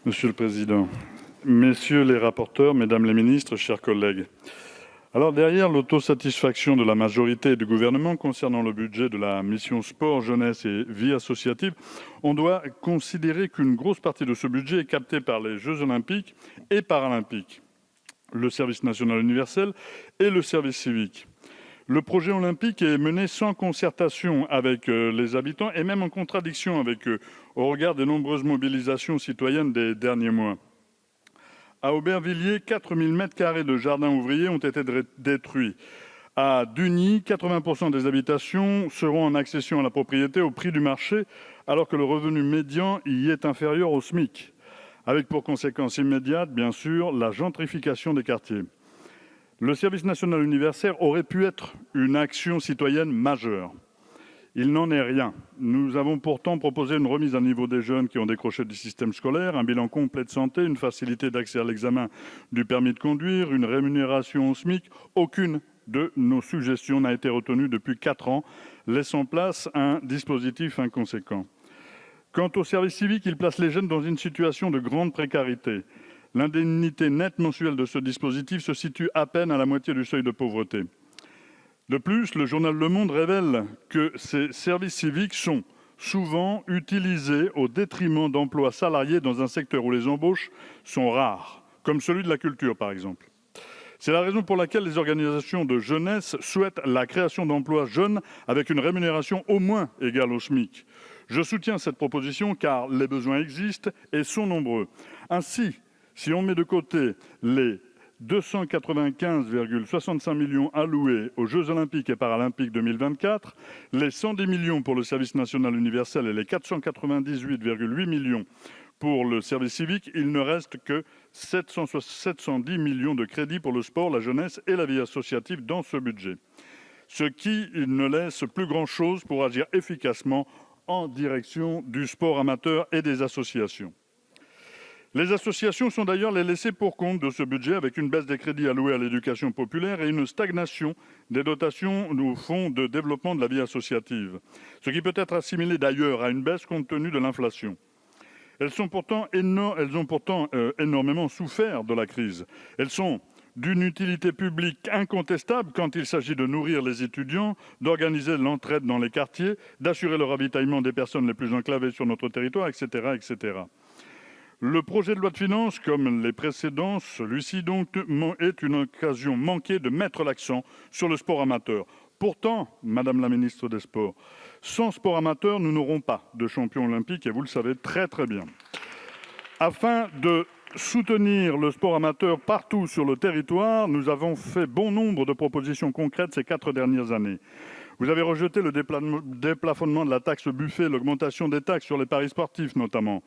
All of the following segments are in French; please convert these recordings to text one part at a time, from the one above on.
Monsieur le président, messieurs les rapporteurs, mesdames les ministres, chers collègues. Alors derrière l'autosatisfaction de la majorité et du gouvernement concernant le budget de la mission sport, jeunesse et vie associative, on doit considérer qu'une grosse partie de ce budget est captée par les Jeux olympiques et paralympiques, le service national universel et le service civique. Le projet olympique est mené sans concertation avec les habitants et même en contradiction avec eux, au regard des nombreuses mobilisations citoyennes des derniers mois. À Aubervilliers, 4000 m² de jardins ouvriers ont été détruits. À Dugny, 80% des habitations seront en accession à la propriété au prix du marché, alors que le revenu médian y est inférieur au SMIC, avec pour conséquence immédiate, bien sûr, la gentrification des quartiers. Le service national universel aurait pu être une action citoyenne majeure. Il n'en est rien. Nous avons pourtant proposé une remise à niveau des jeunes qui ont décroché du système scolaire, un bilan complet de santé, une facilité d'accès à l'examen du permis de conduire, une rémunération au SMIC. Aucune de nos suggestions n'a été retenue depuis 4 ans, laissant place à un dispositif inconséquent. Quant au service civique, il place les jeunes dans une situation de grande précarité. L'indemnité nette mensuelle de ce dispositif se situe à peine à la moitié du seuil de pauvreté. De plus, le journal Le Monde révèle que ces services civiques sont souvent utilisés au détriment d'emplois salariés dans un secteur où les embauches sont rares, comme celui de la culture par exemple. C'est la raison pour laquelle les organisations de jeunesse souhaitent la création d'emplois jeunes avec une rémunération au moins égale au SMIC. Je soutiens cette proposition car les besoins existent et sont nombreux. Ainsi, si on met de côté les 295,65 millions alloués aux Jeux olympiques et paralympiques 2024, les 110 millions pour le service national universel et les 498,8 millions pour le service civique, il ne reste que 710 millions de crédits pour le sport, la jeunesse et la vie associative dans ce budget, ce qui ne laisse plus grand-chose pour agir efficacement en direction du sport amateur et des associations. Les associations sont d'ailleurs les laissées pour compte de ce budget, avec une baisse des crédits alloués à l'éducation populaire et une stagnation des dotations au fonds de développement de la vie associative, ce qui peut être assimilé d'ailleurs à une baisse compte tenu de l'inflation. Elles ont pourtant énormément souffert de la crise. Elles sont d'une utilité publique incontestable quand il s'agit de nourrir les étudiants, d'organiser l'entraide dans les quartiers, d'assurer le ravitaillement des personnes les plus enclavées sur notre territoire, etc. etc. Le projet de loi de finances, comme les précédents, celui-ci donc est une occasion manquée de mettre l'accent sur le sport amateur. Pourtant, Madame la ministre des Sports, sans sport amateur, nous n'aurons pas de champion olympique et vous le savez très très bien. Afin de soutenir le sport amateur partout sur le territoire, nous avons fait bon nombre de propositions concrètes ces 4 dernières années. Vous avez rejeté le déplafonnement de la taxe Buffet, l'augmentation des taxes sur les paris sportifs notamment.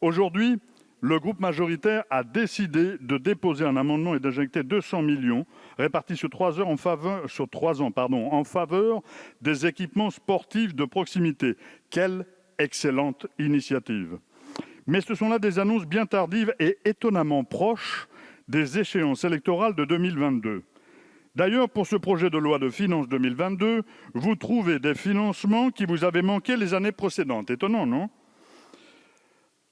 Aujourd'hui, le groupe majoritaire a décidé de déposer un amendement et d'injecter 200 millions répartis sur 3 ans en faveur des équipements sportifs de proximité. Quelle excellente initiative! Mais ce sont là des annonces bien tardives et étonnamment proches des échéances électorales de 2022. D'ailleurs, pour ce projet de loi de finances 2022, vous trouvez des financements qui vous avaient manqué les années précédentes. Étonnant, non ?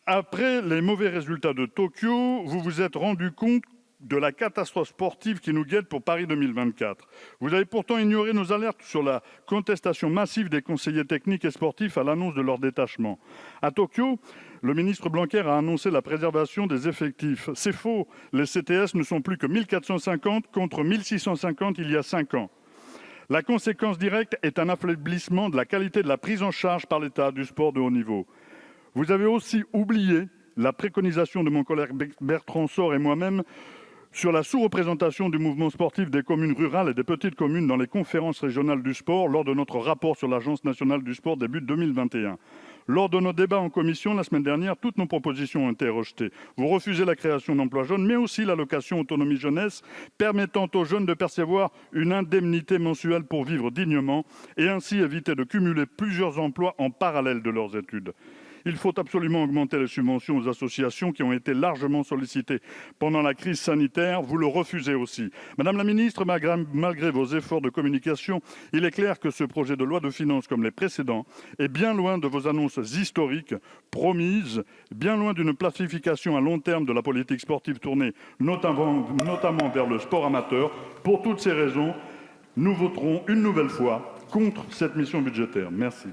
Après les mauvais résultats de Tokyo, vous vous êtes rendu compte de la catastrophe sportive qui nous guette pour Paris 2024. Vous avez pourtant ignoré nos alertes sur la contestation massive des conseillers techniques et sportifs à l'annonce de leur détachement. À Tokyo, le ministre Blanquer a annoncé la préservation des effectifs. C'est faux, les CTS ne sont plus que 1450 contre 1650 il y a 5 ans. La conséquence directe est un affaiblissement de la qualité de la prise en charge par l'État du sport de haut niveau. Vous avez aussi oublié la préconisation de mon collègue Bertrand Sort et moi-même sur la sous-représentation du mouvement sportif des communes rurales et des petites communes dans les conférences régionales du sport lors de notre rapport sur l'Agence nationale du sport début 2021. Lors de nos débats en commission la semaine dernière, toutes nos propositions ont été rejetées. Vous refusez la création d'emplois jeunes, mais aussi l'allocation autonomie jeunesse, permettant aux jeunes de percevoir une indemnité mensuelle pour vivre dignement et ainsi éviter de cumuler plusieurs emplois en parallèle de leurs études. Il faut absolument augmenter les subventions aux associations qui ont été largement sollicitées pendant la crise sanitaire. Vous le refusez aussi. Madame la ministre, malgré vos efforts de communication, il est clair que ce projet de loi de finances, comme les précédents, est bien loin de vos annonces historiques promises, bien loin d'une planification à long terme de la politique sportive tournée notamment vers le sport amateur. Pour toutes ces raisons, nous voterons une nouvelle fois contre cette mission budgétaire. Merci.